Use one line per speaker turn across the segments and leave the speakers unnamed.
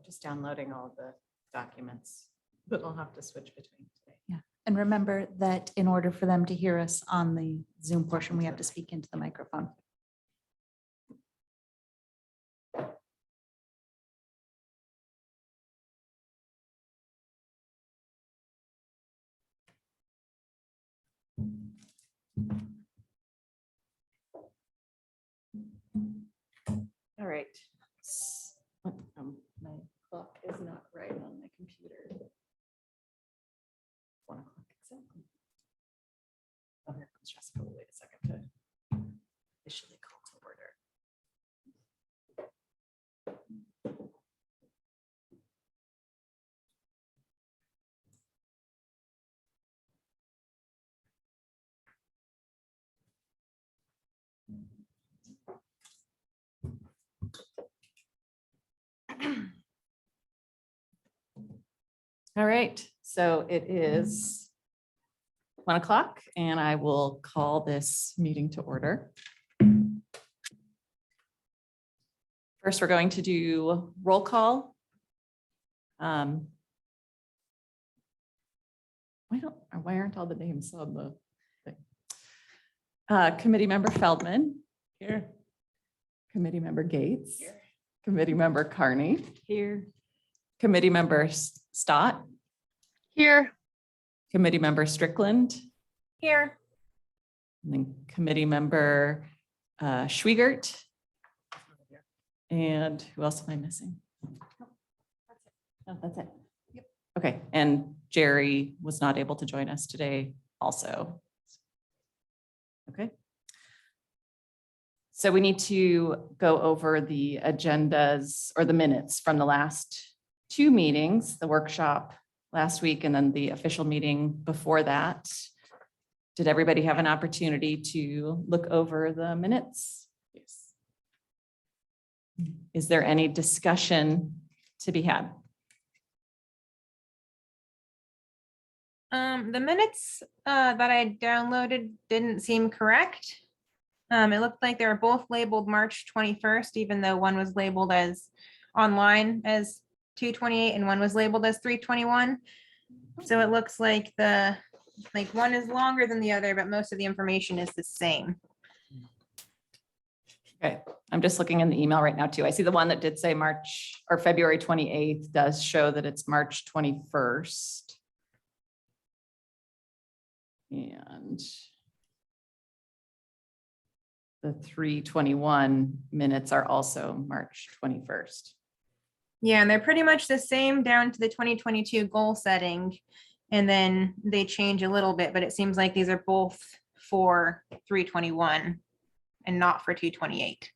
just downloading all the documents that I'll have to switch between today.
Yeah. And remember that in order for them to hear us on the Zoom portion, we have to speak into the microphone.
All right. My clock is not right on my computer. 1 o'clock exactly. Oh, here comes Jessica. Wait a second to officially call to order. All right, so it is 1 o'clock and I will call this meeting to order. First, we're going to do roll call. Why aren't all the names on the thing? Committee member Feldman. Here. Committee member Gates. Here. Committee member Carney. Here. Committee member Stott.
Here.
Committee member Strickland.
Here.
And then committee member Schwiegert. And who else am I missing? No, that's it. Yep. Okay, and Jerry was not able to join us today also. Okay. So we need to go over the agendas or the minutes from the last 2 meetings, the workshop last week and then the official meeting before that. Did everybody have an opportunity to look over the minutes? Yes. Is there any discussion to be had?
The minutes that I downloaded didn't seem correct. It looked like they were both labeled March 21st, even though one was labeled as online as 2/28 and one was labeled as 3/21. So it looks like one is longer than the other, but most of the information is the same.
Okay, I'm just looking in the email right now too. I see the one that did say March or February 28th does show that it's March 21st. And the 3/21 minutes are also March 21st.
Yeah, and they're pretty much the same down to the 2022 goal setting. And then they change a little bit, but it seems like these are both for 3/21 and not for 2/28.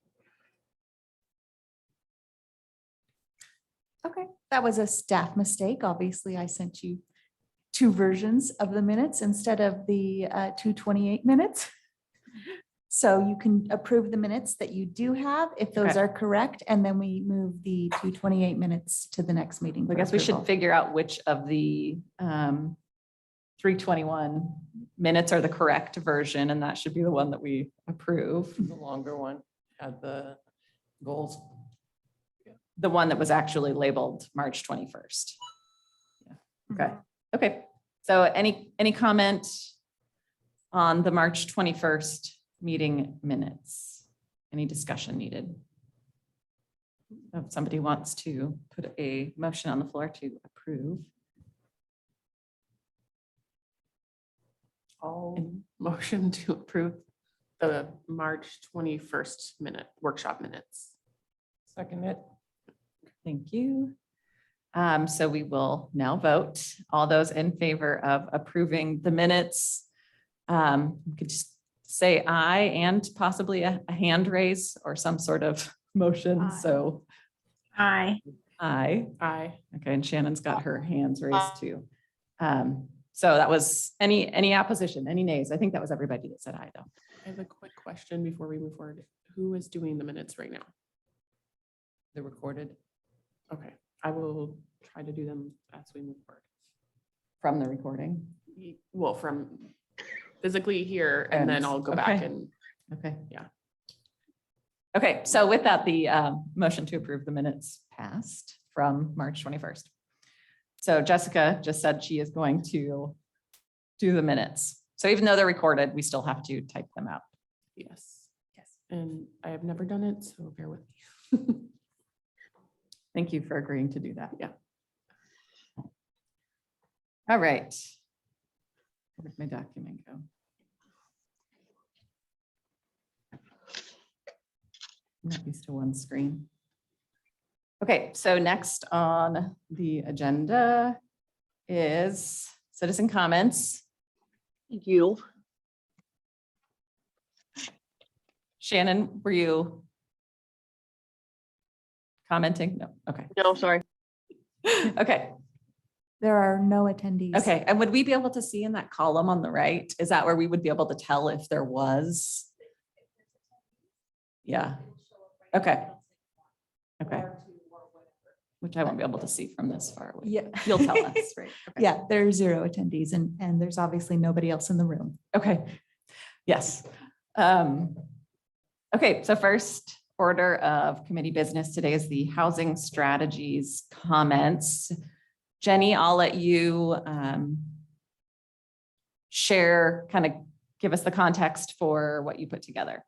Okay, that was a staff mistake. Obviously, I sent you 2 versions of the minutes instead of the 2/28 minutes. So you can approve the minutes that you do have if those
Okay.
are correct, and then we move the 2/28 minutes to the next meeting.
I
for
guess we should
approval.
figure out which of the 3/21 minutes are the correct version, and that should be the one that we approve.
The longer one had the goals.
The one that was actually labeled March 21st. Yeah. Okay, okay. So any comment on the March 21st meeting minutes? Any discussion needed? If somebody wants to put a motion on the floor to approve.
I'll motion to approve the March 21st workshop minutes.
Second it. Thank you. So we will now vote. All those in favor of approving the minutes, you could just say aye and possibly a hand raise or some sort of motion.
Aye.
So
Aye.
aye.
Aye.
Okay, and Shannon's got her hands raised too. So that was any opposition, any nays? I think that was everybody that said aye though.
I have a quick question before we move forward. Who is doing the minutes right now?
They're recorded
Okay, I will try to do them as we move forward.
from the recording.
Well, from physically here, and then I'll go back
Okay.
and
Okay.
Yeah.
Okay, so with that, the motion to approve the minutes passed. from March 21st. So Jessica just said she is going to do the minutes. So even though they're recorded, we still have to type them out.
Yes. Yes. And I have never done it, so bear with me.
Thank you for agreeing to do that.
Yeah.
All right. Where did my document go? I'm not used to one screen. Okay, so next on the agenda is citizen comments.
Thank you.
Shannon, were you commenting? No, okay.
No, sorry.
Okay,
There are no attendees.
okay. And would we be able to see in that column on the right? Is that where we would be able to tell if there was? Yeah. Okay. Okay. Which I won't be able to see from this far away.
Yeah.
You'll tell us, right? Okay.
Yeah, there are 0 attendees and there's obviously nobody else in the room.
Okay, yes. Okay, so first order of committee business today is the housing strategies comments. Jenny, I'll let you share, kind of give us the context for what you put together.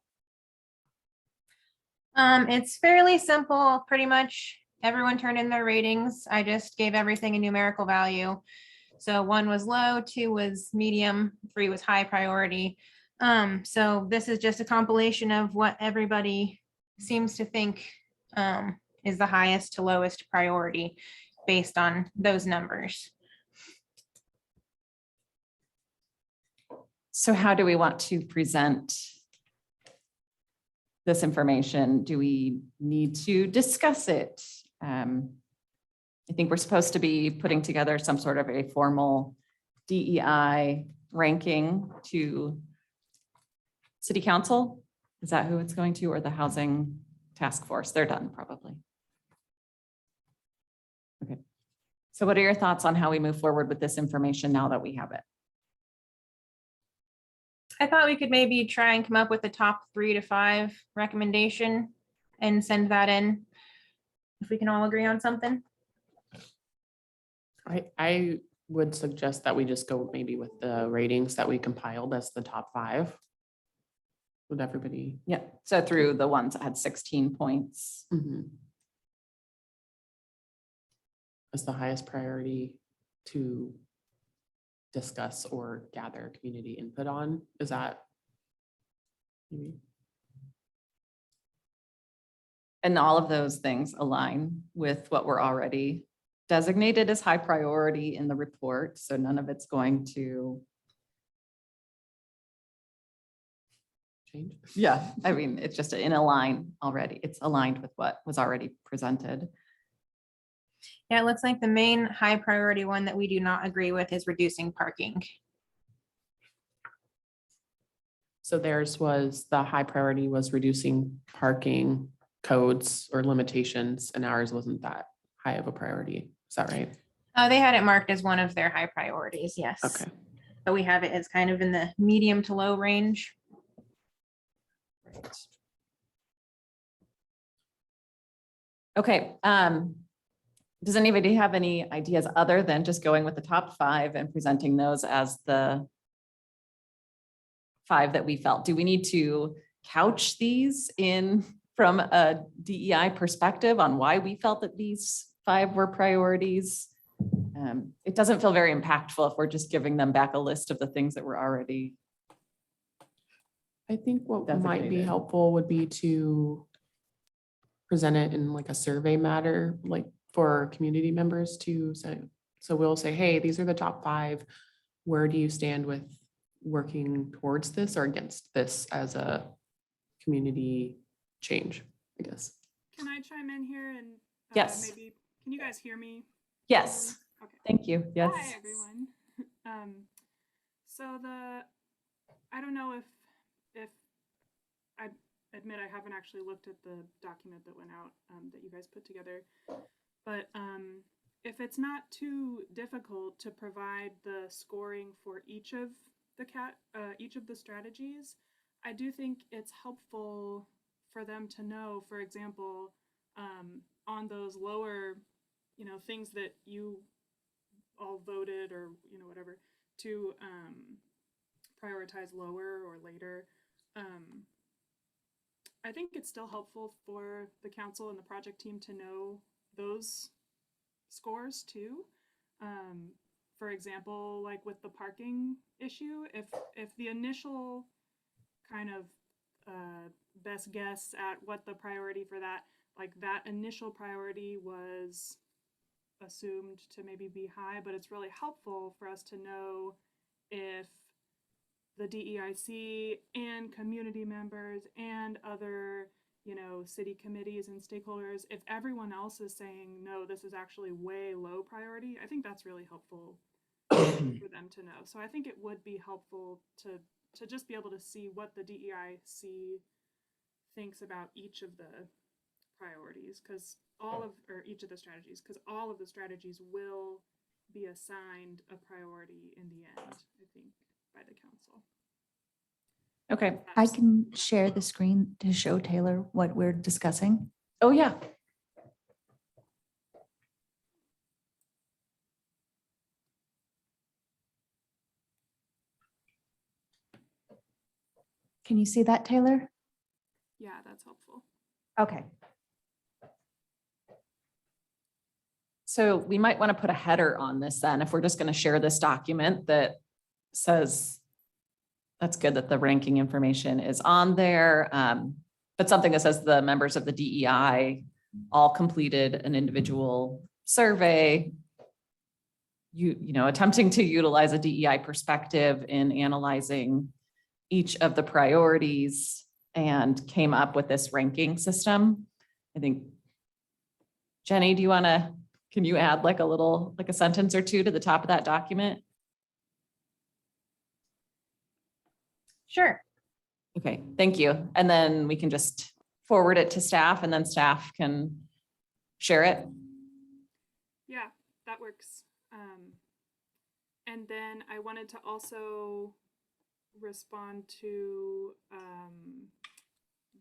It's fairly simple, pretty much everyone turned in their ratings. I just gave everything a numerical value. So 1 was low, 2 was medium, 3 was high priority. So this is just a compilation of what everybody seems to think is the highest to lowest priority based on those numbers.
So how do we want to present this information? Do we need to discuss it? I think we're supposed to be putting together some sort of a formal DEI ranking to City Council. Is that who it's going to, or the Housing Task Force? They're done probably. Okay. So what are your thoughts on how we move forward with this information now that we have it?
I thought we could maybe try and come up with a top 3 to 5 recommendation and send that in if we can all agree on something.
I would suggest that we just go maybe with the ratings that we compiled as the top 5. Would everybody?
Yeah, so through the ones that had 16 points.
As the highest priority to discuss or gather community input on, is that? Maybe?
And all of those things align with what we're already designated as high priority in the report. So none of it's going to.
Change?
Yeah, I mean, it's just in a line already. It's aligned with what was already presented.
Yeah, it looks like the main high priority one that we do not agree with is reducing parking.
So theirs was the high priority was reducing parking codes or limitations, and ours wasn't that high of a priority. Is that right?
They had it marked as one of their high priorities, yes.
Okay.
But we have it as kind of in the medium to low range.
Okay. Does anybody have any ideas other than just going with the top 5 and presenting those as the 5 that we felt? Do we need to couch these in from a DEI perspective on why we felt that these 5 were priorities? It doesn't feel very impactful if we're just giving them back a list of the things that were already.
I think what might be
Designated.
helpful would be to present it in like a survey matter, like for community members to say. So we'll say, hey, these are the top 5. Where do you stand with working towards this or against this as a community change, I guess?
Can I chime in here and
Yes.
maybe, can you guys hear me?
Yes,
Okay.
thank you. Yes.
Hi, everyone. So I don't know if I admit I haven't actually looked at the document that went out that you guys put together, but if it's not too difficult to provide the scoring for each of the strategies, I do think it's helpful for them to know, for example, on those lower things that you all voted or, whatever, to prioritize lower or later. I think it's still helpful for the council and the project team to know those scores too. For example, like with the parking issue, if the initial kind of best guess at what the priority for that, like that initial priority was assumed to maybe be high, but it's really helpful for us to know if the DEIC and community members and other, city committees and stakeholders, if everyone else is saying, no, this is actually way low priority, I think that's really helpful for them to know. So I think it would be helpful to just be able to see what the DEIC thinks about each of the priorities, because each of the strategies, because all of the strategies will be assigned a priority in the end, I think, by the council.
Okay.
I can share the screen to show Taylor what we're discussing.
Oh, yeah.
Can you see that, Taylor?
Yeah, that's helpful.
Okay.
So we might want to put a header on this then, if we're just going to share this document that says, that's good that the ranking information is on there. But something that says the members of the DEI all completed an individual survey, attempting to utilize a DEI perspective in analyzing each of the priorities and came up with this ranking system. I think, Jenny, can you add like a sentence or two to the top of that document?
Sure.
Okay, thank you. And then we can just forward it to staff and then staff can share it.
Yeah, that works. And then I wanted to also respond to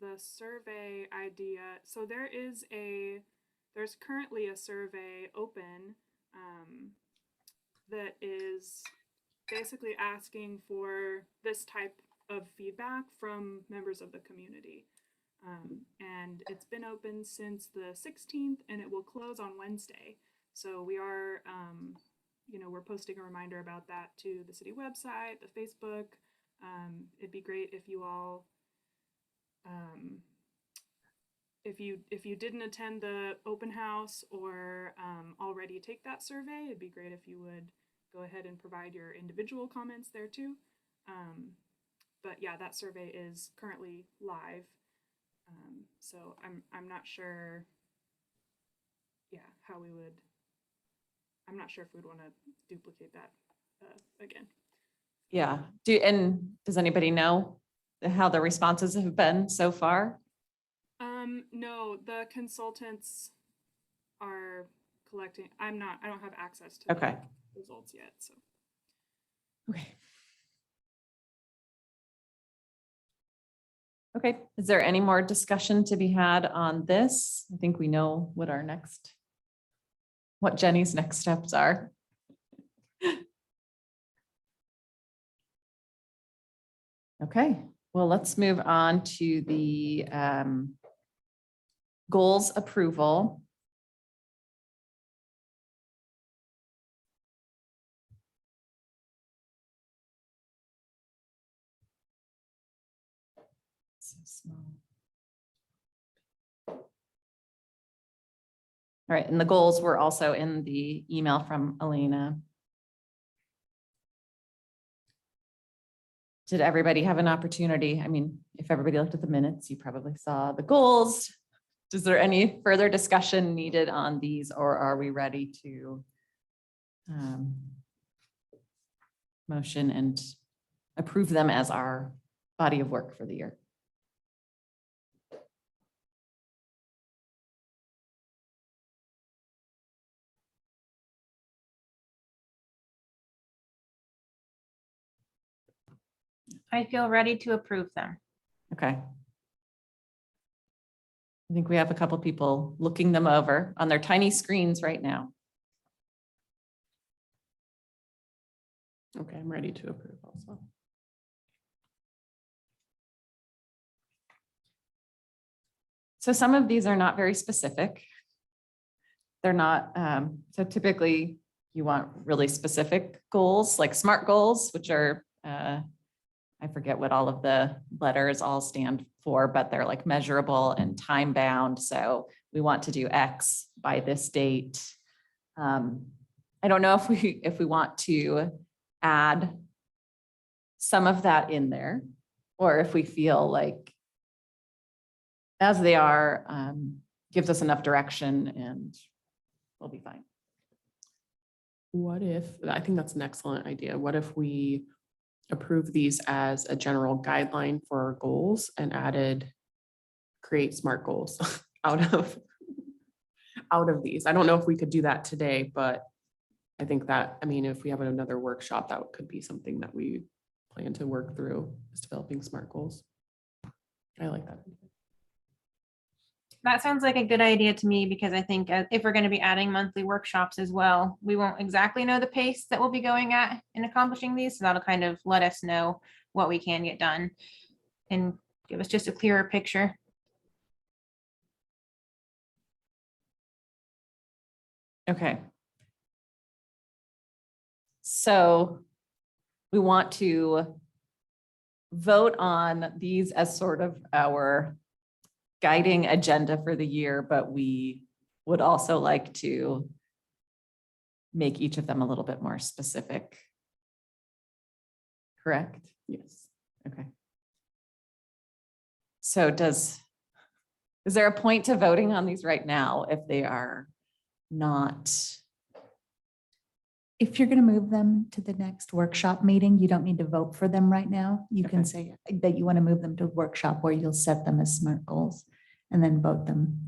the survey idea. So there's currently a survey open that is basically asking for this type of feedback from members of the community. And it's been open since the 16th and it will close on Wednesday. So we are, we're posting a reminder about that to the city website, the Facebook. It'd be great if you all, if you didn't attend the open house or already take that survey, it'd be great if you would go ahead and provide your individual comments there too. But yeah, that survey is currently live. So I'm not sure, I'm not sure if we'd want to duplicate that again.
Yeah. Does anybody know how the responses have been so far?
No, the consultants are collecting. I don't have access to
Okay.
the results yet. So.
Okay. Okay, is there any more discussion to be had on this? I think we know what Jenny's next steps are. Okay, well, let's move on to the goals approval. So small. All right, and the goals were also in the email from Elena. Did everybody have an opportunity? I mean, if everybody looked at the minutes, you probably saw the goals. Is there any further discussion needed on these, or are we ready to motion and approve them as our body of work for the year?
I feel ready to approve them.
Okay. I think we have a couple people looking them over on their tiny screens right now.
Okay, I'm ready to approve also.
So some of these are not very specific. They're not, so typically you want really specific goals, like SMART goals, which are, I forget what all of the letters all stand for, but they're like measurable and time bound. So we want to do X by this date. I don't know if we want to add some of that in there, or if we feel like as they are, gives us enough direction and we'll be fine.
What if, I think that's an excellent idea. What if we approve these as a general guideline for our goals and added create SMART goals out of these? I don't know if we could do that today, but I think that, I mean, if we have another workshop, that could be something that we plan to work through, is developing SMART goals. I like that.
That sounds like a good idea to me, because I think if we're going to be adding monthly workshops as well, we won't exactly know the pace that we'll be going at in accomplishing these. So that'll kind of let us know what we can get done and give us just a clearer picture.
Okay. So we want to vote on these as sort of our guiding agenda for the year, but we would also like to make each of them a little bit more specific. Correct?
Yes.
Okay. So is there a point to voting on these right now if they are not?
If you're going to move them to the next workshop meeting, you don't need to vote for them right now. You can
Okay.
say that you want to move them to a workshop where you'll set them as SMART goals and then vote them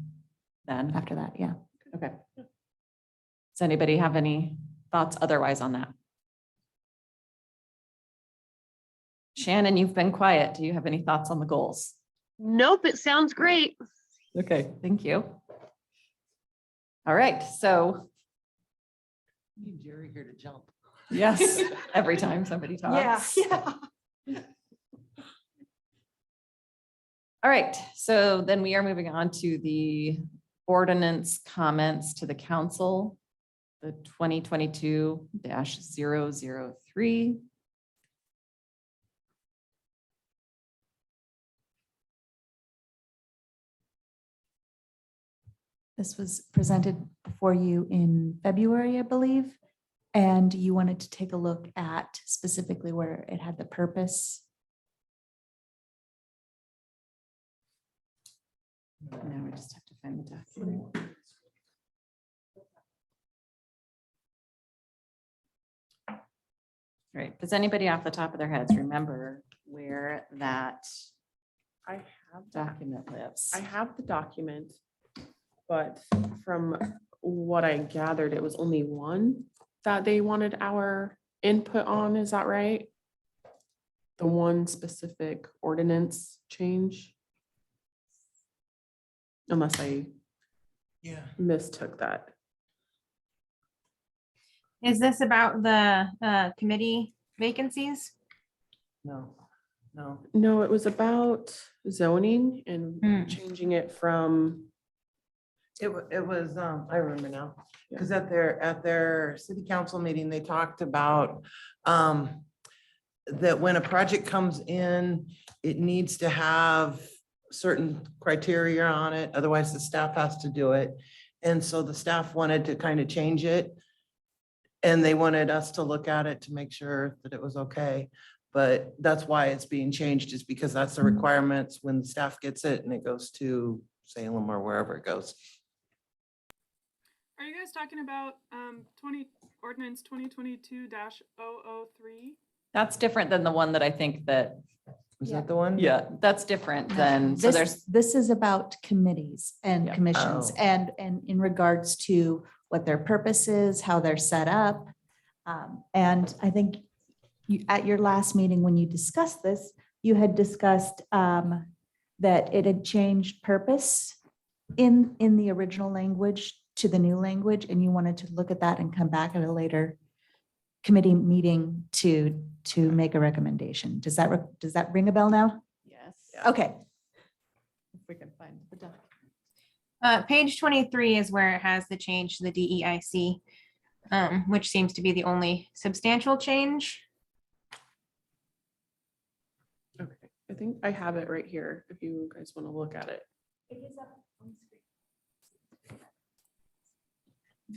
Then,
after that. Yeah.
okay. Does anybody have any thoughts otherwise on that? Shannon, you've been quiet. Do you have any thoughts on the goals?
Nope, it sounds great.
Okay, thank you. All right, so
Need Jerry here to jump.
yes, every time somebody talks.
Yeah.
All right, so then we are moving on to the ordinance comments to the council, the 2022-003.
This was presented before you in February, I believe. And you wanted to take a look at specifically where it had the purpose.
Now we just have to find the document. All right, does anybody off the top of their heads remember where that
I have
document lives?
I have the document, but from what I gathered, it was only one that they wanted our input on. Is that right? The one specific ordinance change? Unless I mistook that.
Is this about the committee vacancies?
No.
No, it was about zoning and
Hmm.
changing it from,
It was, I remember now, because at their city council meeting, they talked about that when a project comes in, it needs to have certain criteria on it, otherwise the staff has to do it. And so the staff wanted to kind of change it. And they wanted us to look at it to make sure that it was okay. But that's why it's being changed, is because that's the requirements when the staff gets it and it goes to Salem or wherever it goes.
Are you guys talking about Ordinance 2022-003?
That's different than the one that I think that,
Is that the one?
yeah, that's different than, so there's,
This is about committees and
Yeah.
commissions
Oh.
and in regards to what their purpose is, how they're set up. And I think you, at your last meeting, when you discussed this, you had discussed that it had changed purpose in the original language to the new language, and you wanted to look at that and come back at a later committee meeting to make a recommendation. Does that ring a bell now?
Yes.
Okay.
If we can find the document.
Page 23 is where it has the change to the DEIC, which seems to be the only substantial change.
Okay, I think I have it right here if you guys want to look at it.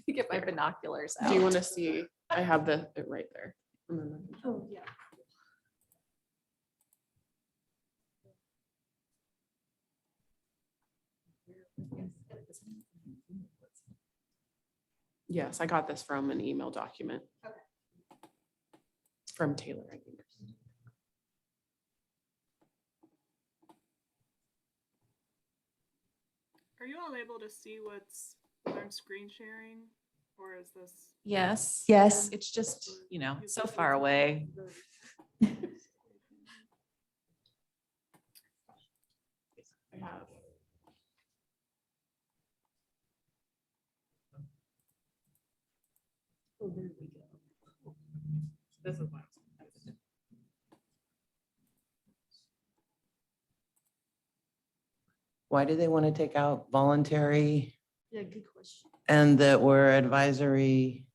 Get my binoculars
Do you
out.
want to see? I have it right there.
Oh, yeah.
Yes, I got this from an email document. From Taylor, I think.
Are you all able to see what I'm screen sharing? Or is this?
Yes.
Yes.
It's just, so far away.
I have. Oh, there we go. This is why.
Why do they want to take out voluntary
Yeah, good question.
and that we're advisory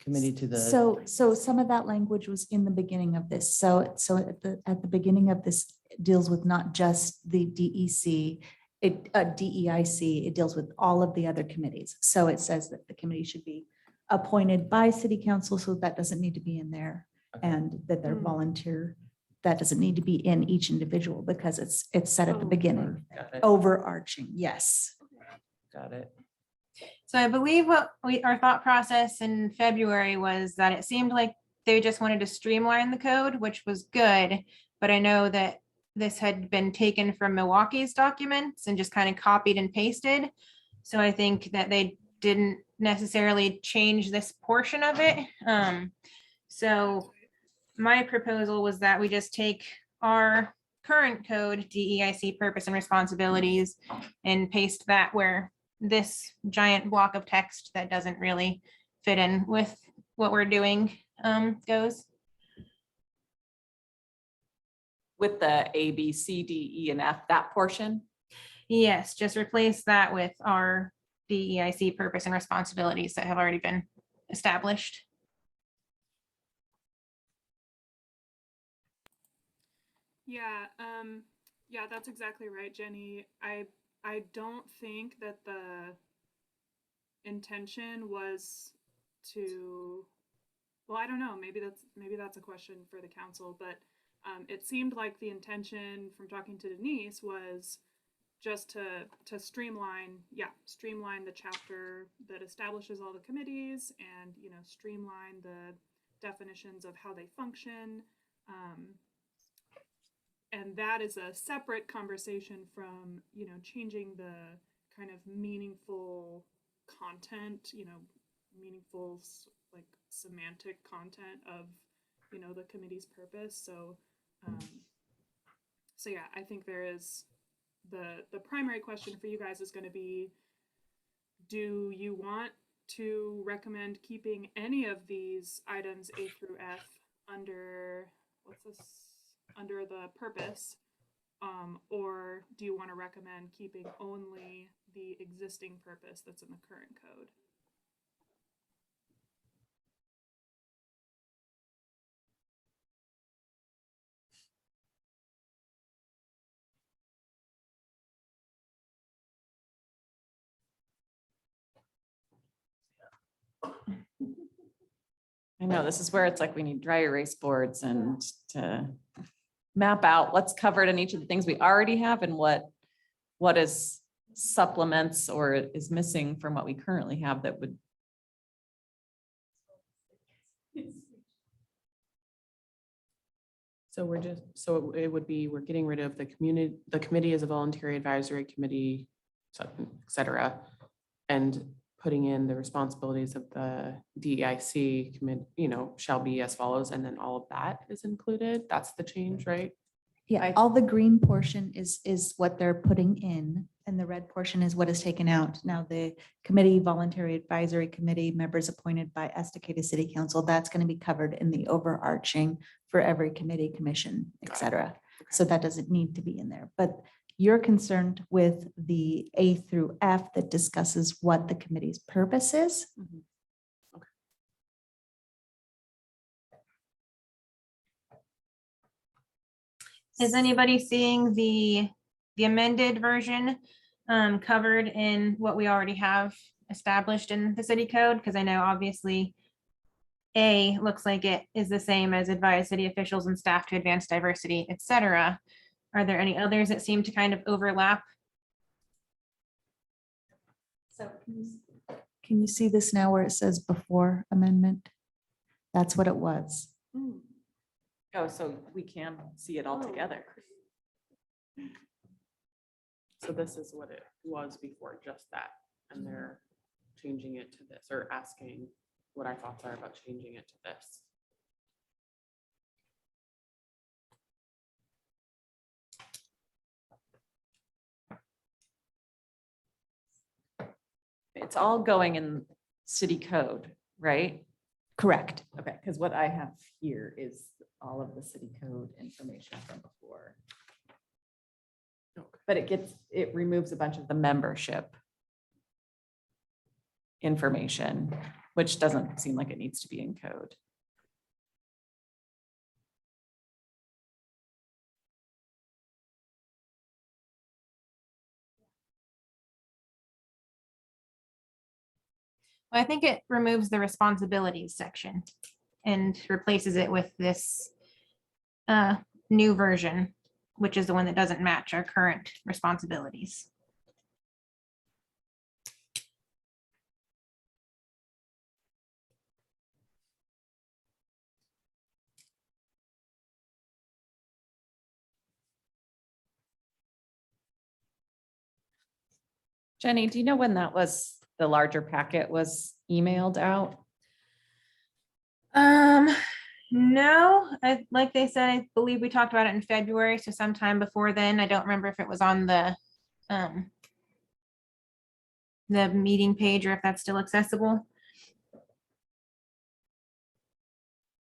committee to the?
So some of that language was in the beginning of this. So at the beginning of this deals with not just the DEC, DEIC, it deals with all of the other committees. So it says that the committee should be appointed by city council, so that doesn't need to be in there.
Okay.
And that they're volunteer, that doesn't need to be in each individual because it's said at the beginning.
Got it.
Overarching, yes.
Got it.
So I believe our thought process in February was that it seemed like they just wanted to streamline the code, which was good. But I know that this had been taken from Milwaukee's documents and just kind of copied and pasted. So I think that they didn't necessarily change this portion of it. So my proposal was that we just take our current code, DEIC purpose and responsibilities, and paste that where this giant block of text that doesn't really fit in with what we're doing goes.
With the A, B, C, D, E, and F, that portion.
Yes, just replace that with our DEIC purpose and responsibilities that have already been established.
Yeah, yeah, that's exactly right, Jenny. I don't think that the intention was to, well, I don't know, maybe that's a question for the council, but it seemed like the intention from talking to Denise was just to streamline the chapter that establishes all the committees and, streamline the definitions of how they function. And that is a separate conversation from, changing the kind of meaningful content, meaningful like semantic content of, the committee's purpose. So yeah, I think there is the primary question for you guys is going to be, do you want to recommend keeping any of these items A through F under, under the purpose, or do you want to recommend keeping only the existing purpose that's in the current code?
I know, this is where it's like we need dry erase boards and to map out what's covered in each of the things we already have and what is supplements or is missing from what we currently have that would.
So it would be, we're getting rid of the committee as a voluntary advisory committee, et cetera, and putting in the responsibilities of the DEIC committee, shall be as follows, and then all of that is included. That's the change, right?
Yeah,
I-
all the green portion is what they're putting in, and the red portion is what is taken out. Now, the committee, voluntary advisory committee, members appointed by Estacada City Council, that's going to be covered in the overarching for every committee, commission, et
Got it.
cetera. So that doesn't need to be in there, but you're concerned with the A through F that discusses what the committee's purpose is.
Mhm.
Is anybody seeing the amended version covered in what we already have established in the city code? Because I know obviously A looks like it is the same as advise city officials and staff to advance diversity, et cetera. Are there any others that seem to kind of overlap?
So can you see this now where it says before amendment? That's what it was.
Oh, so we can see it all together.
So this is what it was before, just that, and they're changing it to this, or asking what our thoughts are about changing it to this.
It's all going in city code, right?
Correct.
Okay, because what I have here is all of the city code information from before.
Okay.
But it removes a bunch of the membership information, which doesn't seem like it needs to be in code.
I think it removes the responsibilities section and replaces it with this new version, which is the one that doesn't match our current responsibilities.
Jenny, do you know when that was, the larger packet was emailed out?
No, like they said, I believe we talked about it in February, so sometime before then. I don't remember if it was on the meeting page or if that's still accessible.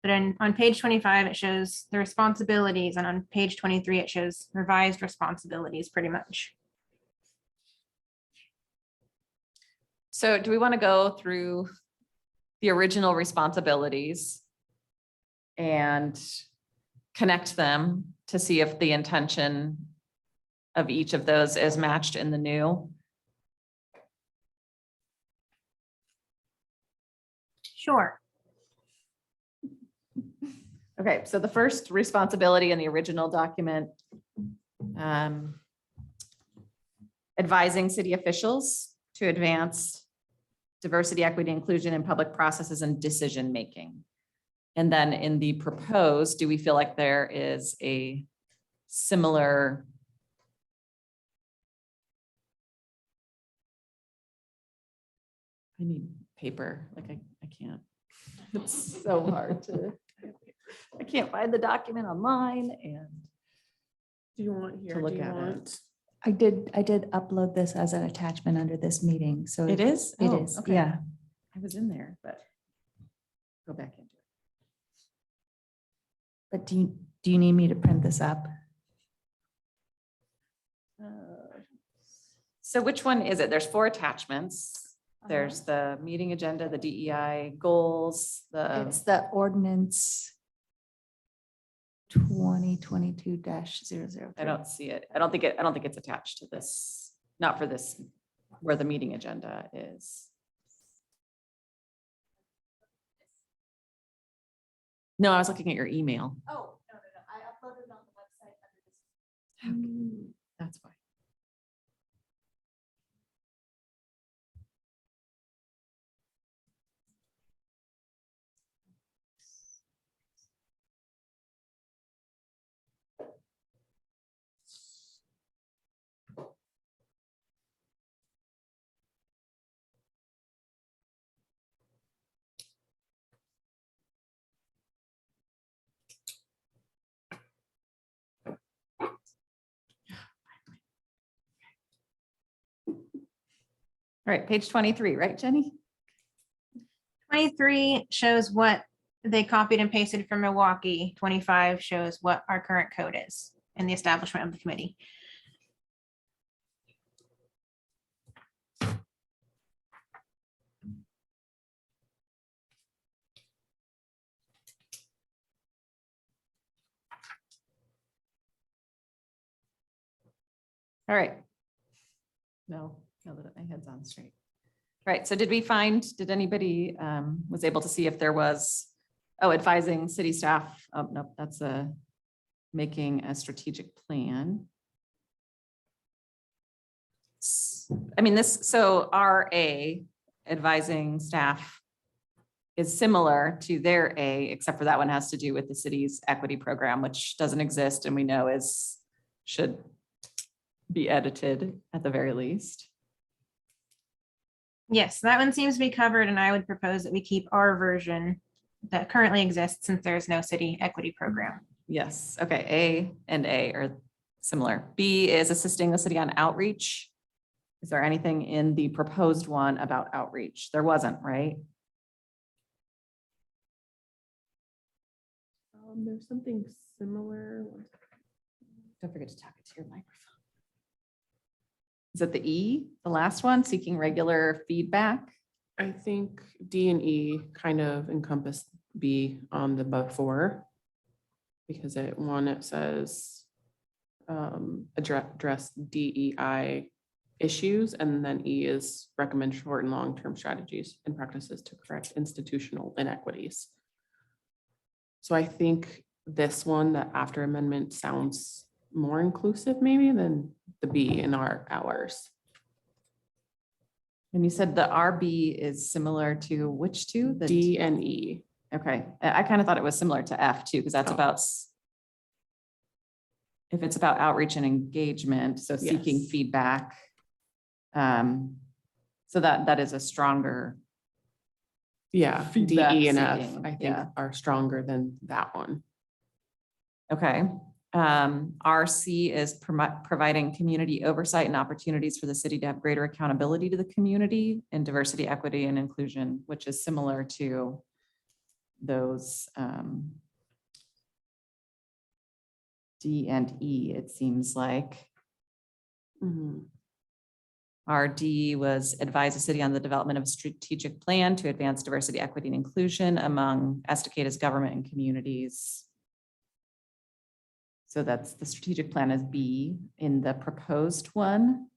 But on page 25, it shows the responsibilities, and on page 23, it shows revised responsibilities pretty much.
So do we want to go through the original responsibilities and connect them to see if the intention of each of those is matched in the new?
Sure.
Okay, so the first responsibility in the original document, advising city officials to advance diversity, equity, inclusion in public processes and decision-making. And then in the proposed, do we feel like there is a similar I need paper, like I can't. It's so hard to, I can't find the document online and
Do you want here?
look
Do you
at it.
want?
I did upload this as an attachment under this meeting, so.
it is?
It
Oh,
is,
okay.
yeah.
I was in there, but go back into it.
But do you need me to print this up?
So which one is it? There's 4 attachments. There's the meeting agenda, the DEI goals,
It's the ordinance 2022-003.
I don't see it. I don't think it's attached to this, not for this, where the meeting agenda is. No, I was looking at your email.
Oh, no. I uploaded it on the website under this.
That's why. right, page 23, right, Jenny?
23 shows what they copied and pasted from Milwaukee. 25 shows what our current code is and the establishment of the committee.
All right. No, now that my head's on straight. Right, so did anybody was able to see if there was, advising city staff, oh, no, that's making a strategic plan. I mean, so RA, advising staff, is similar to their A, except for that one has to do with the city's equity program, which doesn't exist and we know should be edited at the very least.
Yes, that one seems to be covered, and I would propose that we keep our version that currently exists since there's no city equity program.
Yes, okay, A and A are similar. B is assisting the city on outreach. Is there anything in the proposed one about outreach? There wasn't, right?
There's something similar.
Don't forget to talk into your microphone. Is it the E, the last one, seeking regular feedback?
I think D and E kind of encompass B on the before. Because it says address DEI issues, and then E is recommend short and long-term strategies and practices to correct institutional inequities. So I think this one, the after amendment, sounds more inclusive maybe than the B in ours.
And you said the RB is similar to which two? The
D and E.
Okay, I kind of thought it was similar to F too, because that's
Oh.
about, if it's about outreach and engagement, so seeking
Yes.
feedback. So that is a stronger,
Yeah, D,
Feedback
E, and F,
seeking,
I think
yeah.
are stronger than that one.
okay. RC is providing community oversight and opportunities for the city to have greater accountability to the community in diversity, equity, and inclusion, which is similar to those D and E, it seems like.
Mhm.
RD was advise the city on the development of a strategic plan to advance diversity, equity, and inclusion among Estacadas government and communities. So that's the strategic plan is B in the proposed one.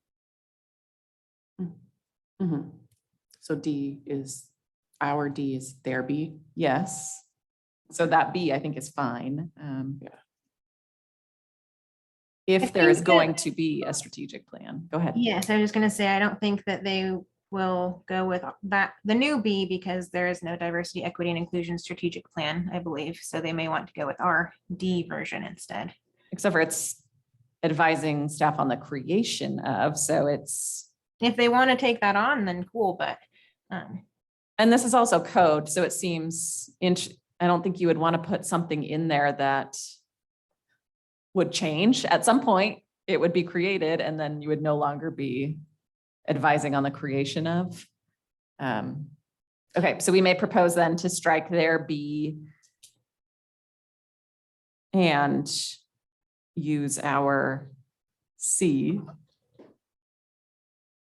Mhm. So D is their B.
Yes. So that B I think is fine.
Yeah.
If there is
think that-
going to be a strategic plan, go ahead.
Yes, I was just gonna say, I don't think that they will go with that, the new B, because there is no diversity, equity, and inclusion strategic plan, I believe. So they may want to go with our D version instead.
Except for it's advising staff on the creation of, so it's,
If they want to take that on, then cool, but
and this is also code, so it seems, I don't think you would want to put something in there that would change. At some point, it would be created and then you would no longer be advising on the creation of. Okay, so we may propose then to strike their B and use our C.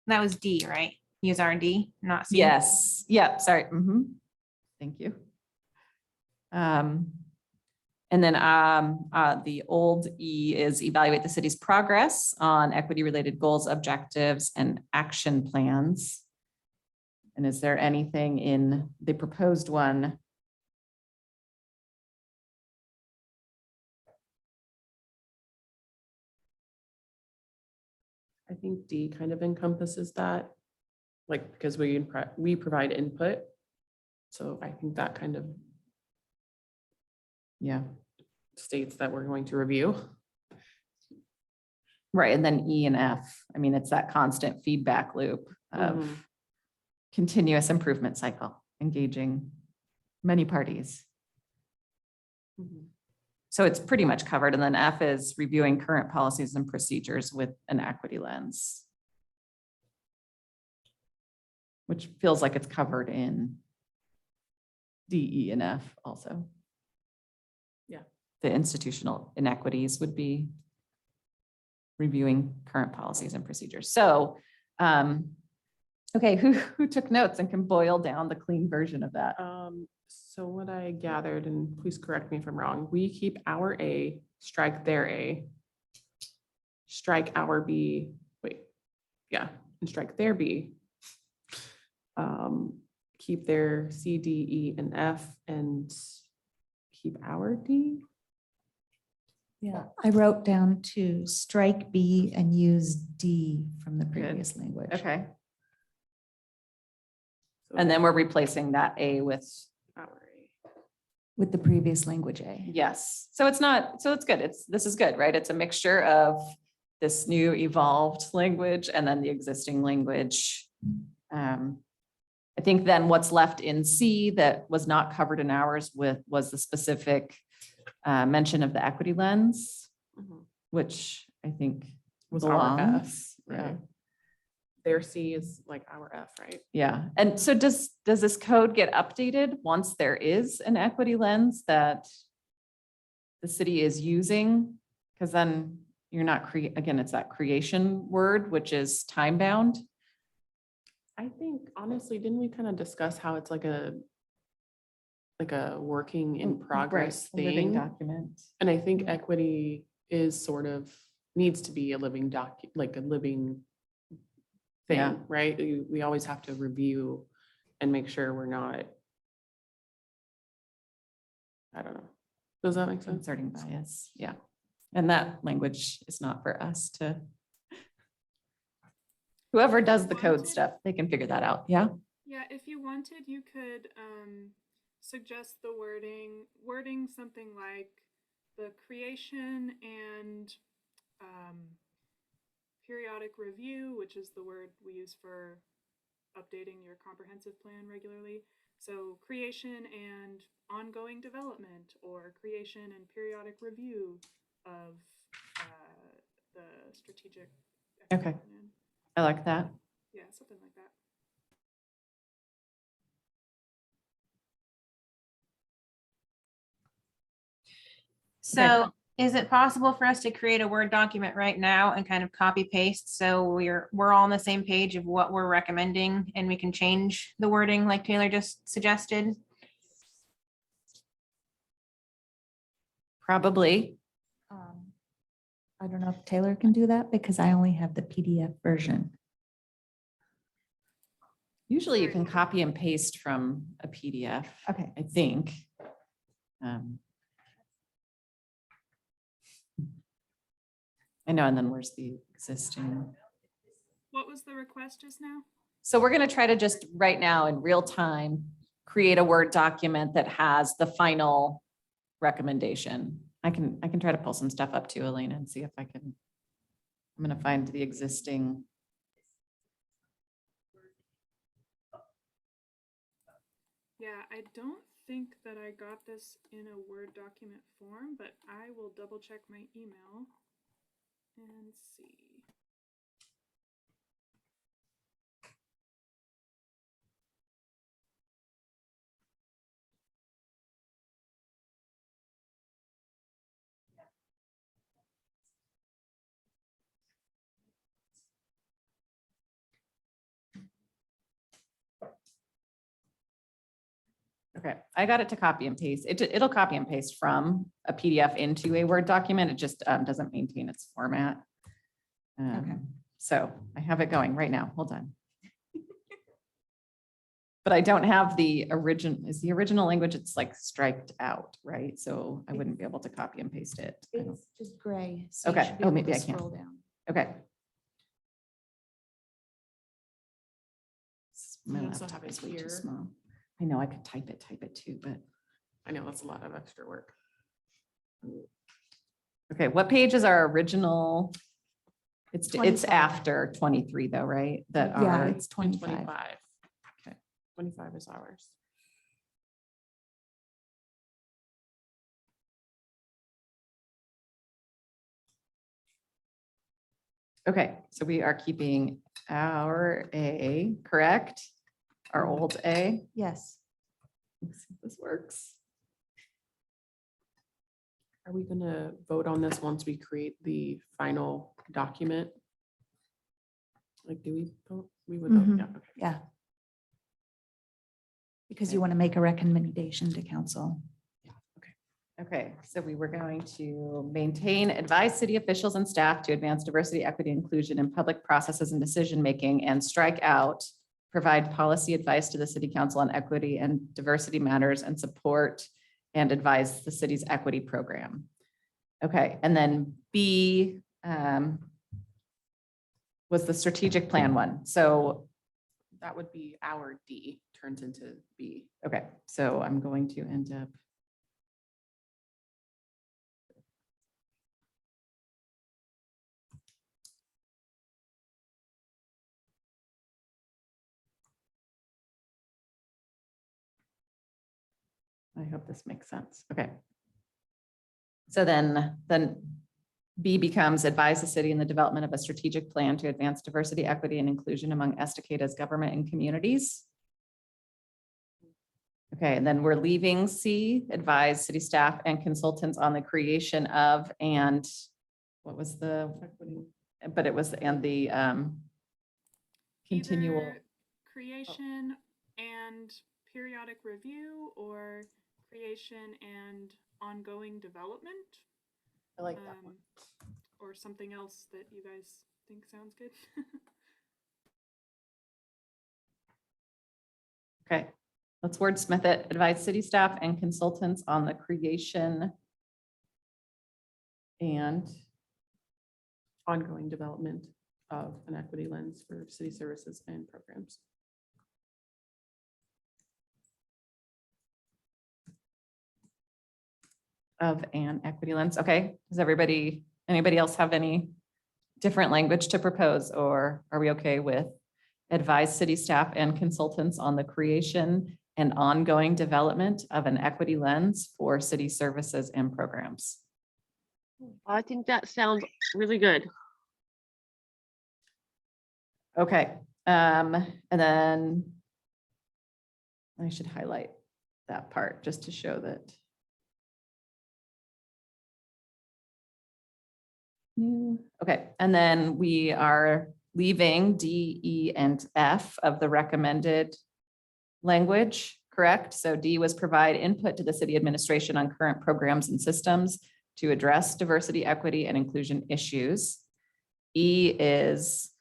that was D, right? Use our D, not C.
Yes, yep, sorry. Thank you. And then the old E is evaluate the city's progress on equity-related goals, objectives, and action plans. And is there anything in the proposed one?
I think D kind of encompasses that, like, because we provide input. So I think that kind of
Yeah,
states that we're going to review.
right. And then E and F, I mean, it's that constant feedback loop of
Mhm.
continuous improvement cycle, engaging many parties.
Mhm.
So it's pretty much covered. And then F is reviewing current policies and procedures with an equity lens. which feels like it's covered in D, E, and F also.
Yeah.
The institutional inequities would be reviewing current policies and procedures. So, okay, who took notes and can boil down the clean version of that?
So what I gathered, and please correct me if I'm wrong, we keep our A, strike their A, strike our B, wait, yeah, and strike their B. Keep their C, D, E, and F, and keep our D.
Yeah, I wrote down to strike B and use D from the previous language.
Okay,
So
and then we're replacing that A with,
our A.
With the previous language A.
yes. So it's not, so it's good. This is good, right? It's a mixture of this new evolved language and then the existing language. I think then what's left in C that was not covered in ours was the specific mention of the equity lens,
Mhm.
which I think
Was our F,
belongs. Yeah.
right? Their C is like our F, right?
Yeah. And so does this code get updated once there is an equity lens that the city is using? Because then you're not again, it's that creation word, which is time bound.
I think honestly, didn't we kind of discuss how it's like a working in progress
Right, a living
thing?
document.
And I think equity is sort of, needs to be a living like a living
Yeah.
thing, right? We always have to review and make sure we're not, I don't know. Does that make sense?
Inserting bias, yeah. And that language is not for us to. Whoever does the code
Wanted?
stuff, they can figure that out, yeah?
Yeah, if you wanted, you could suggest the wording something like the creation and periodic review, which is the word we use for updating your comprehensive plan regularly. So creation and ongoing development, or creation and periodic review of the strategic
Okay.
plan.
I like that.
Yeah, something like that.
So is it possible for us to create a Word document right now and kind of copy paste? So we're all on the same page of what we're recommending, and we can change the wording like Taylor just suggested?
Probably.
I don't know if Taylor can do that because I only have the PDF version.
Usually you can copy and paste from a PDF,
Okay.
I think. I know, and then where's the existing?
What was the request just now?
So we're going to try to just right now in real time, create a Word document that has the final recommendation. I can try to pull some stuff up too, Elena, and see if I can. I'm going to find the existing.
Yeah, I don't think that I got this in a Word document form, but I will double check my email and see.
Okay, I got it to copy and paste. It'll copy and paste from a PDF into a Word document. It just doesn't maintain its format. So I have it going right now. Hold on. But I don't have the original, is the original language, it's like striked out, right? So I wouldn't be able to copy and paste it. I don't-
It's just gray. so you
Okay.
should be
Oh,
able
maybe
to
I can.
scroll down.
Okay. My
We also
laptop
have it
is way too
here.
small. I know I could type it too, but.
I know that's a lot of extra work.
Okay, what page is our original? It's
25.
after 23 though, right? That
Yeah,
are,
it's 25.
25 is ours.
okay, so we are keeping our A, correct? our old A.
Yes.
Let's see if this works.
Are we gonna vote on this once we create the final document? Like, do we vote? We would vote,
Mhm.
yeah. Okay.
Yeah. Because you want to make a recommendation to council.
Okay, so we were going to maintain, advise city officials and staff to advance diversity, equity, inclusion in public processes and decision-making, and strike out, provide policy advice to the city council on equity and diversity matters and support and advise the city's equity program. Okay, and then B was the strategic plan one. So,
That would be our D turns into B.
okay, so I'm going to end up. I hope this makes sense. Okay. So then B becomes advise the city in the development of a strategic plan to advance diversity, equity, and inclusion among Estacadas government and communities. Okay, and then we're leaving C, advise city staff and consultants on the creation of and what was the, but it was, and the continual.
Either creation and periodic review, or creation and ongoing development,
I like that one.
or something else that you guys think sounds good.
Okay, let's wordsmith it. Advise city staff and consultants on the creation and
Ongoing development of an equity lens for city services and programs.
of an equity lens. Okay, does anybody else have any different language to propose, or are we okay with advise city staff and consultants on the creation and ongoing development of an equity lens for city services and programs?
I think that sounds really good.
Okay, and then I should highlight that part just to show that. New, okay, and then we are leaving D, E, and F of the recommended language, correct? So D was provide input to the city administration on current programs and systems to address diversity, equity, and inclusion issues. E is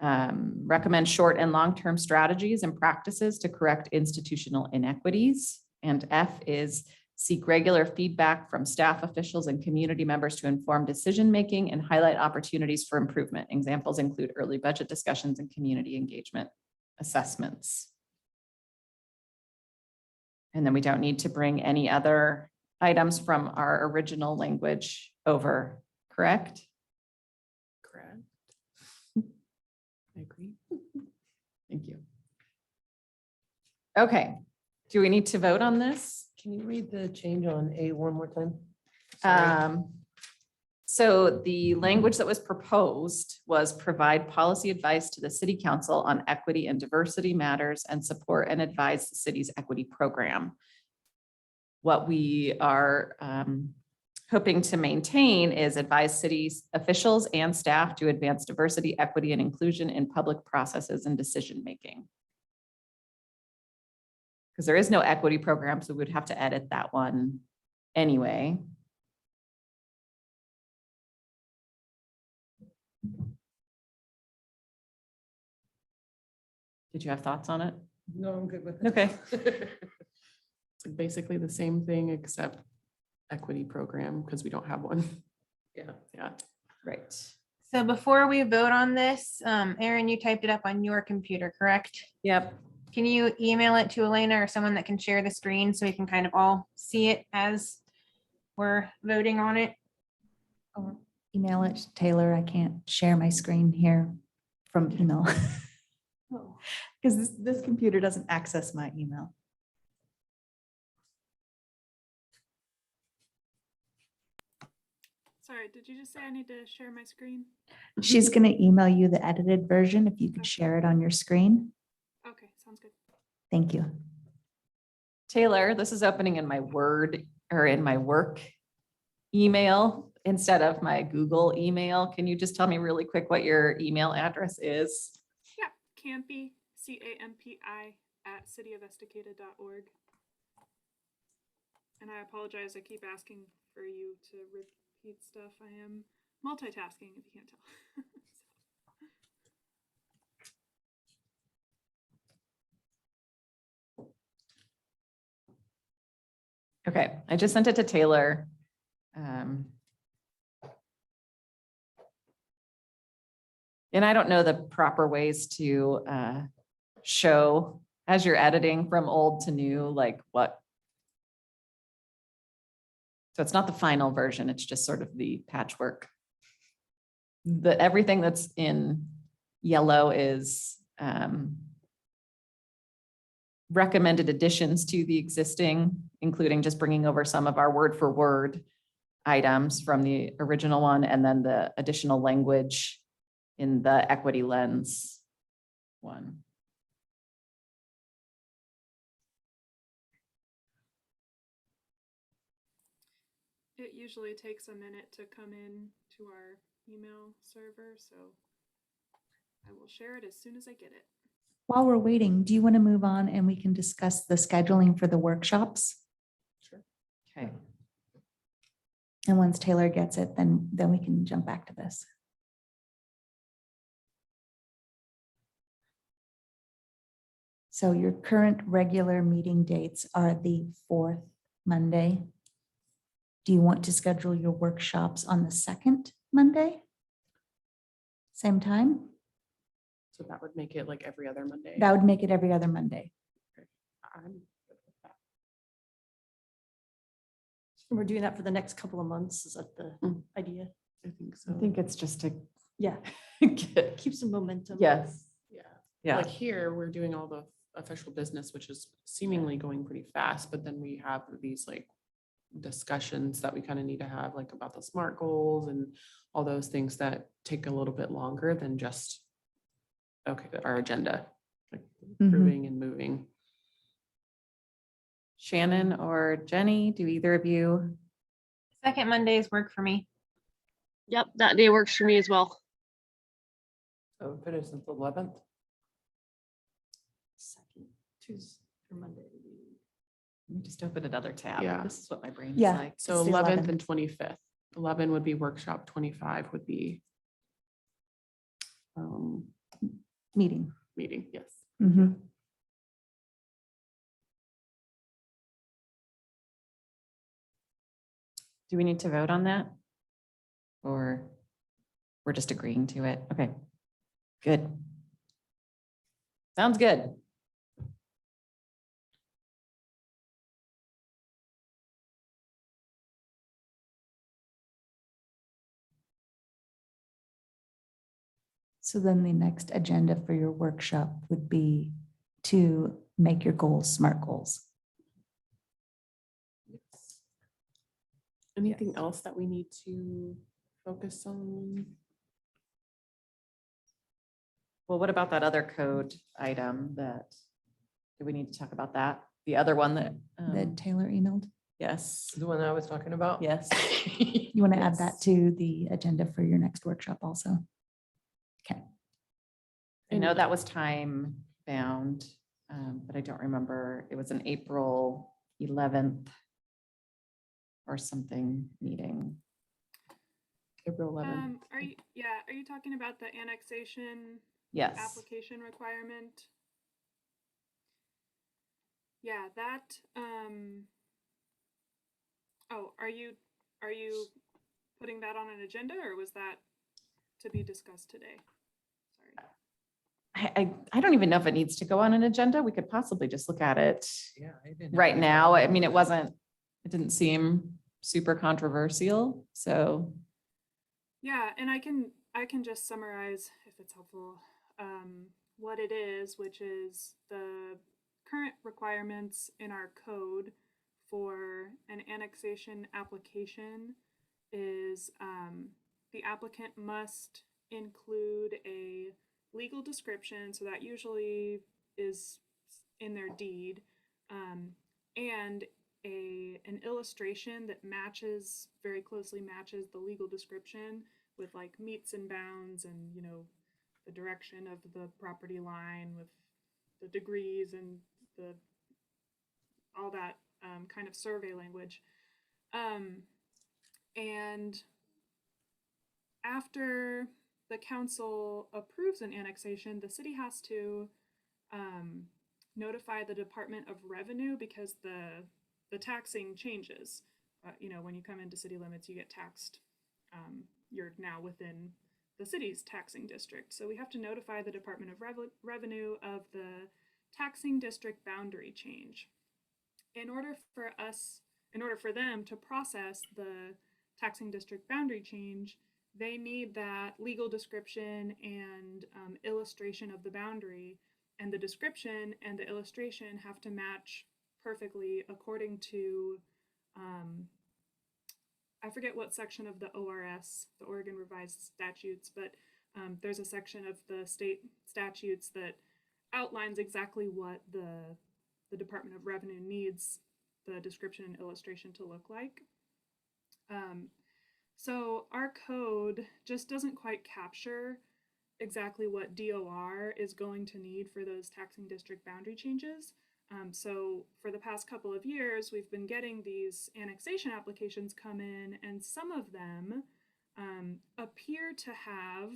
recommend short and long-term strategies and practices to correct institutional inequities. And F is seek regular feedback from staff officials and community members to inform decision-making and highlight opportunities for improvement. Examples include early budget discussions and community engagement assessments. And then we don't need to bring any other items from our original language over, correct?
Correct. I agree.
Thank you. Okay, do we need to vote on this?
Can you read the change on A one more time? Sorry.
So the language that was proposed was provide policy advice to the city council on equity and diversity matters and support and advise the city's equity program. What we are hoping to maintain is advise cities officials and staff to advance diversity, equity, and inclusion in public processes and decision-making. Because there is no equity program, so we would have to edit that one anyway. Did you have thoughts on it?
No, I'm good with it.
Okay.
It's like basically the same thing except equity program because we don't have one.
Yeah.
Yeah.
Right.
So before we vote on this, Erin, you typed it up on your computer, correct?
Yep.
Can you email it to Elena or someone that can share the screen so we can kind of all see it as we're voting on it?
Or email it to Taylor. I can't share my screen here from email. Because this computer doesn't access my email.
Sorry, did you just say I need to share my screen?
She's going to email you the edited version if you could share it on your screen.
Okay, sounds good.
Thank you.
Taylor, this is opening in my Word or in my work email instead of my Google email. Can you just tell me really quick what your email address is?
Yeah, Campy, CAMPI @cityofestacada.org. And I apologize, I keep asking for you to repeat stuff. I am multitasking, if you can't tell.
Okay, I just sent it to Taylor. And I don't know the proper ways to show as you're editing from old to new, like what. So it's not the final version, it's just sort of the patchwork. Everything that's in yellow is recommended additions to the existing, including just bringing over some of our word for word items from the original one, and then the additional language in the equity lens one.
It usually takes a minute to come in to our email server, so I will share it as soon as I get it.
While we're waiting, do you want to move on and we can discuss the scheduling for the workshops?
Sure.
Okay.
And once Taylor gets it, then we can jump back to this. So your current regular meeting dates are the 4th Monday. Do you want to schedule your workshops on the 2nd Monday? Same time?
So that would make it like every other Monday.
That would make it every other Monday.
I'm good with that.
We're doing that for the next couple of months. Is that the idea?
I think so.
I think it's just to
Yeah,
get,
keep some momentum.
yes,
Yeah.
yeah.
Like here, we're doing all the official business, which is seemingly going pretty fast, but then we have these like discussions that we kind of need to have, like about the SMART goals and all those things that take a little bit longer than just, okay, our agenda, like approving and moving.
Shannon or Jenny, do either of you?
Second Mondays work for me.
Yep, that day works for me as well.
So if it isn't the 11th,
Second Tuesday or Monday.
Let me just open another tab.
Yeah.
This is what my brain is
Yeah.
like.
So
It's the
11th
11th.
and 25th. 11 would be workshop, 25 would be
Meeting.
meeting, yes.
Mhm.
Do we need to vote on that? Or we're just agreeing to it? Okay, good. Sounds good.
So then the next agenda for your workshop would be to make your goals SMART goals.
Anything else that we need to focus on?
Well, what about that other code item that, do we need to talk about that? The other one that,
That Taylor emailed.
yes,
the one I was talking about?
yes.
You want to add that to the agenda for your next workshop also? Okay.
I know that was time bound, but I don't remember. It was an April 11th or something meeting.
April 11th.
Are you talking about the annexation
Yes.
application requirement? Yeah, that, oh, are you putting that on an agenda, or was that to be discussed today? Sorry.
I don't even know if it needs to go on an agenda. We could possibly just look at it
Yeah. I didn't have
right
any
now.
problem
I mean,
with
it didn't seem super controversial, so.
Yeah, and I can just summarize if it's helpful, what it is, which is the current requirements in our code for an annexation application is the applicant must include a legal description. So that usually is in their deed, and an illustration that matches, very closely matches the legal description with like meets and bounds and, you know, the direction of the property line with the degrees and the all that kind of survey language. And after the council approves an annexation, the city has to notify the Department of Revenue because the taxing changes. You know, when you come into city limits, you get taxed. You're now within the city's taxing district. So we have to notify the Department of Revenue of the taxing district boundary change. In order for them to process the taxing district boundary change, they need that legal description and illustration of the boundary, and the description and the illustration have to match perfectly according to, I forget what section of the ORS, the Oregon Revised Statutes, but there's a section of the state statutes that outlines exactly what the Department of Revenue needs the description and illustration to look like. So our code just doesn't quite capture exactly what DOR is going to need for those taxing district boundary changes. So for the past couple of years, we've been getting these annexation applications come in, and some of them appear to have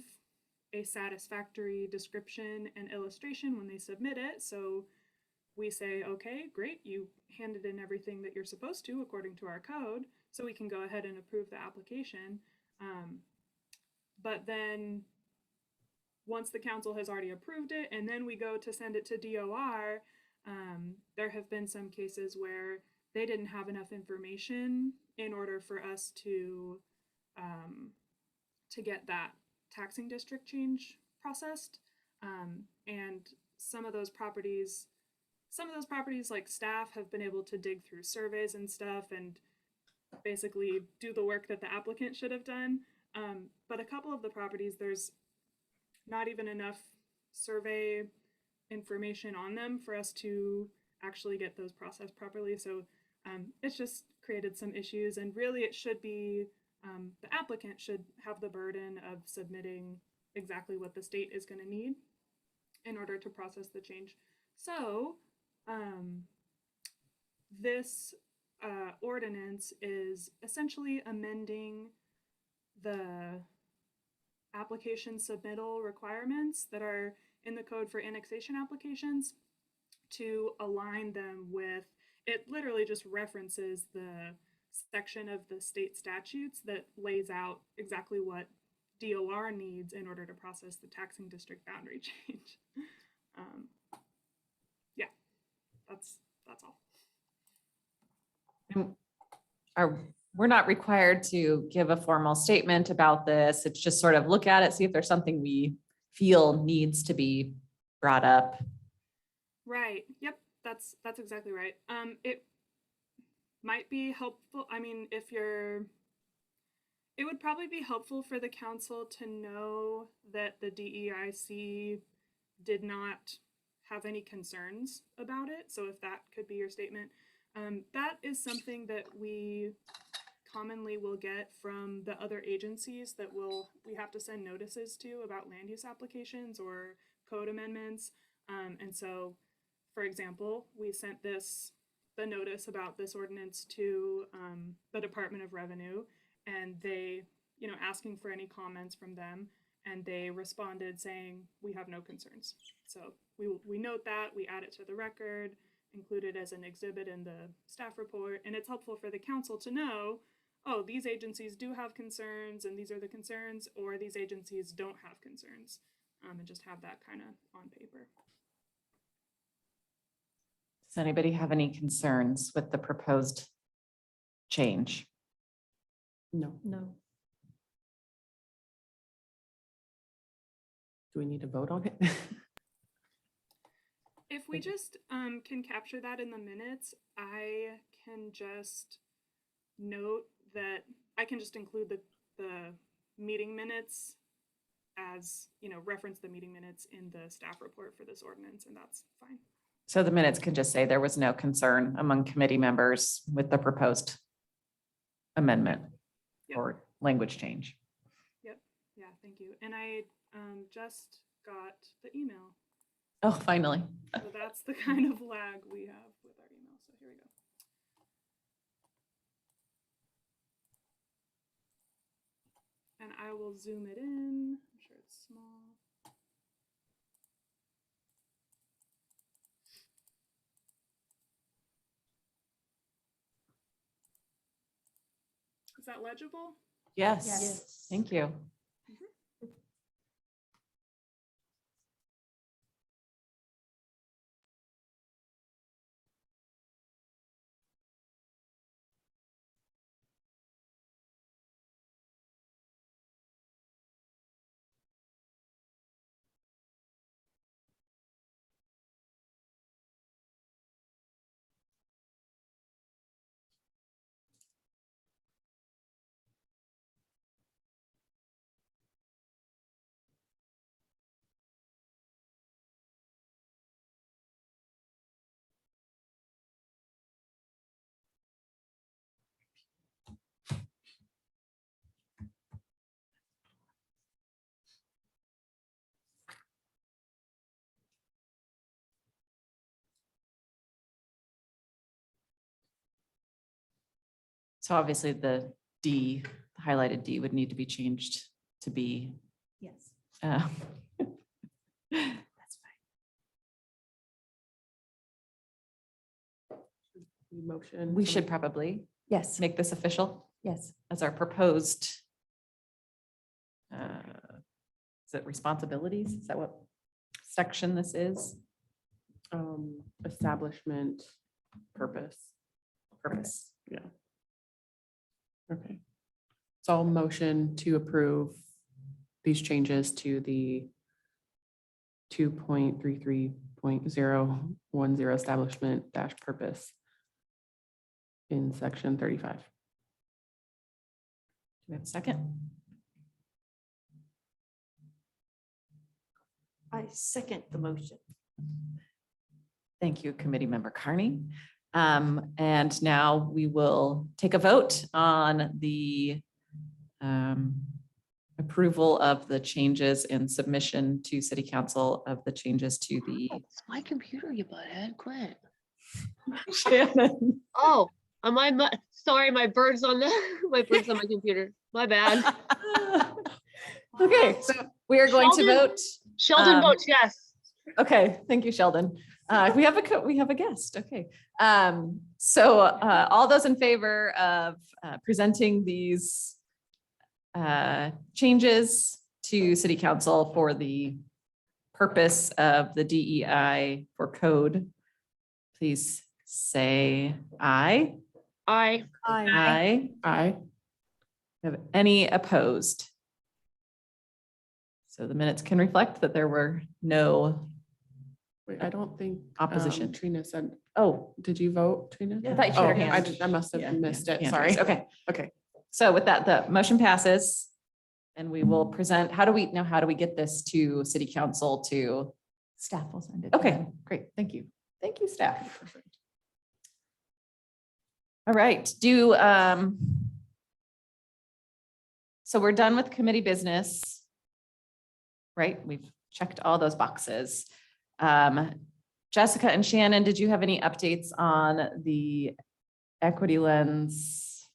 a satisfactory description and illustration when they submit it. So we say, okay, great, you handed in everything that you're supposed to according to our code, so we can go ahead and approve the application. But then once the council has already approved it and then we go to send it to DOR, there have been some cases where they didn't have enough information in order for us to get that taxing district change processed. And some of those properties, like staff have been able to dig through surveys and stuff and basically do the work that the applicant should have done. But a couple of the properties, there's not even enough survey information on them for us to actually get those processed properly. So it's just created some issues, and really it should be the applicant should have the burden of submitting exactly what the state is going to need in order to process the change. So this ordinance is essentially amending the application submittal requirements that are in the code for annexation applications to align them with, it literally just references the section of the state statutes that lays out exactly what DOR needs in order to process the taxing district boundary change. Yeah, that's all.
We're not required to give a formal statement about this. It's just sort of look at it, see if there's something we feel needs to be brought up.
Right. Yep. That's exactly right. It might be helpful. I mean, it would probably be helpful for the council to know that the DEIC did not have any concerns about it. So if that could be your statement, that is something that we commonly will get from the other agencies that we have to send notices to about land use applications or code amendments. And so, for example, we sent the notice about this ordinance to the Department of Revenue, and they, asking for any comments from them, and they responded saying, we have no concerns. So we note that, we add it to the record, include it as an exhibit in the staff report, and it's helpful for the council to know, oh, these agencies do have concerns, and these are the concerns, or these agencies don't have concerns, and just have that kind of on paper.
Does anybody have any concerns with the proposed change?
No.
No.
Do we need to vote on it?
If we just can capture that in the minutes, I can just note that I can just include the meeting minutes as, reference the meeting minutes in the staff report for this ordinance, and that's fine.
So the minutes can just say there was no concern among committee members with the proposed amendment
Yep.
or language change.
Yeah, thank you. And I just got the email.
Oh, finally.
So that's the kind of lag we have with our email. So here we go. And I will zoom it in. I'm sure it's small. Is that legible?
Yes,
Yes.
thank you. So obviously the D, the highlighted D would need to be changed to be.
Yes.
uh,
That's fine.
Motion.
We should probably
Yes,
make this official
yes.
as our proposed. Is it responsibilities? Is that what section this is?
Establishment purpose.
Purpose.
Yeah. Okay. So I'll motion to approve these changes to the 2.33.010 establishment dash purpose in section 35.
Do we have a second?
I second the motion.
Thank you, Committee Member Carney. And now we will take a vote on the approval of the changes in submission to City Council of the changes to the.
It's my computer, you butthead, quit.
Shannon.
Oh, am I, sorry, my bird's on the, my bird's on my computer. My bad.
Okay, so we are going to
Sheldon?
vote.
Sheldon votes yes.
Okay, thank you, Sheldon. We have a guest. Okay. So all those in favor of presenting these changes to City Council for the purpose of the DEI for code, please say aye.
I,
Aye.
Aye.
Have any opposed? So the minutes can reflect that there were no,
Wait, I don't think.
Opposition.
Trina said,
oh,
did you vote, Trina?
I thought you showed
Oh,
her hand.
I must
Yeah,
have missed it.
hand
Sorry.
raised. Okay.
Okay.
So with that, the motion passes and we will present, how do we get this to City Council to?
Staff will send it. to
Okay,
them.
great. Thank you. Thank you, staff. All right, so we're done with committee business. Right, we've checked all those boxes. Jessica and Shannon, did you have any updates on the equity lens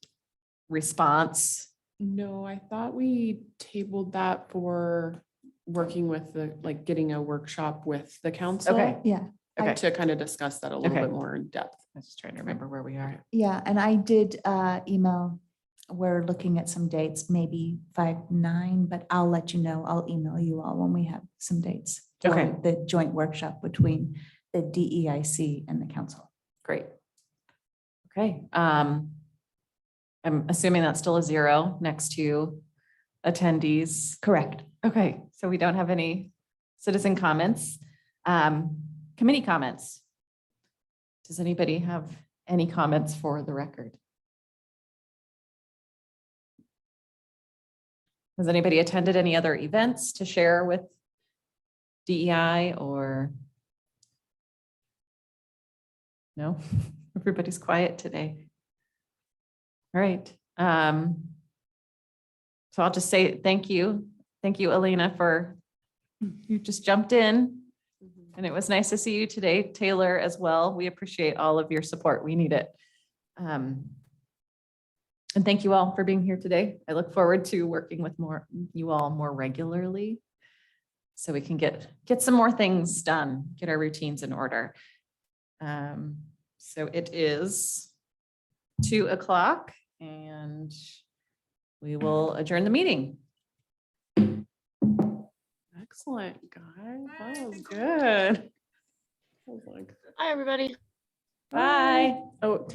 response?
No, I thought we tabled that for working with the, like, getting a workshop with the council.
Okay.
Yeah,
Okay,
To kind of discuss that a little
Okay.
bit more in depth.
I was just trying to remember where we are.
yeah. And I did email, we're looking at some dates, maybe 5/9, but I'll let you know. I'll email you all when we have some dates. for
Okay.
The joint workshop between the DEIC and the council.
Great. Okay, I'm assuming that's still a 0 next to attendees.
Correct.
Okay, so we don't have any citizen comments. Committee comments. Does anybody have any comments for the record? Has anybody attended any other events to share with DEI or? No, everybody's quiet today. All right. So I'll just say thank you. Thank you, Elena, for, you just jumped in. And it was nice to see you today, Taylor, as well. We appreciate all of your support. We need it. And thank you all for being here today. I look forward to working with you all more regularly, so we can get some more things done, get our routines in order. So it is 2:00 and we will adjourn the meeting.
Excellent, guys. That was good. I was like,
Hi, everybody.
Bye.
oh,